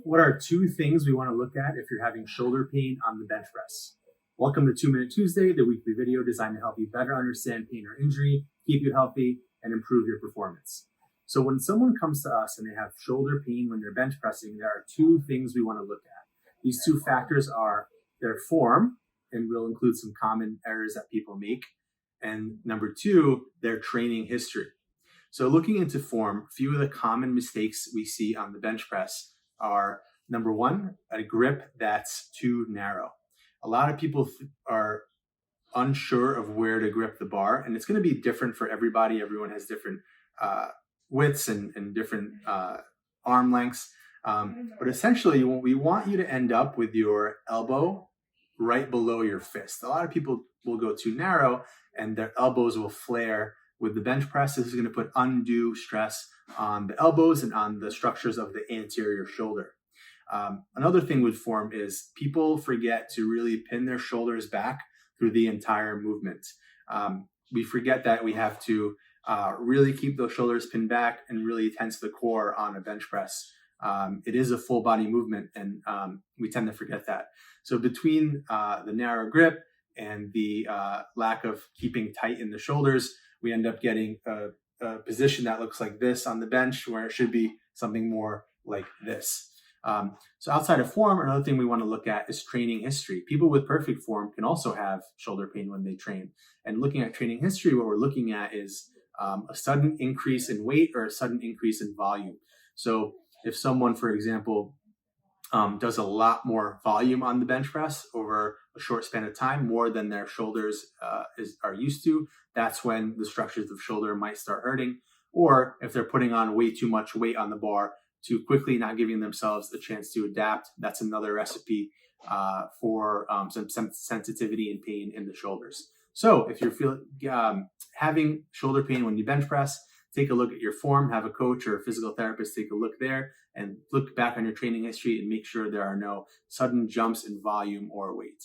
What are two things we want to look at if you're having shoulder pain on the bench press? Welcome to 2 Minute Tuesday, the weekly video designed to help you better understand pain or injury, keep you healthy, and improve your performance. So when someone comes to us and they have shoulder pain when they're bench pressing, there are two things we want to look at. These two factors are their form, and we'll include some common errors that people make, and number two, their training history. So looking into form, a few of the common mistakes we see on the bench press are, number one, a grip that's too narrow. A lot of people are unsure of where to grip the bar, and it's going to be different for everybody. Everyone has different widths and different arm lengths. But essentially, we want you to end up with your elbow right below your fist. A lot of people will go too narrow and their elbows will flare. With the bench press, this is going to put undue stress on the elbows and on the structures of the anterior shoulder. Another thing with form is people forget to really pin their shoulders back through the entire movement. We forget that we have to really keep those shoulders pinned back and really tense the core on a bench press. It is a full body movement, and we tend to forget that. So between the narrow grip and the lack of keeping tight in the shoulders, we end up getting a position that looks like this on the bench, where it should be something more like this. So outside of form, another thing we want to look at is training history. People with perfect form can also have shoulder pain when they train. And looking at training history, what we're looking at is a sudden increase in weight or a sudden increase in volume. So if someone, for example, does a lot more volume on the bench press over a short span of time, more than their shoulders are used to, that's when the structures of shoulder might start hurting. Or if they're putting on way too much weight on the bar too quickly, not giving themselves a chance to adapt, that's another recipe for some sensitivity and pain in the shoulders. So if you're having shoulder pain when you bench press, take a look at your form, have a coach or a physical therapist take a look there, and look back on your training history and make sure there are no sudden jumps in volume or weight.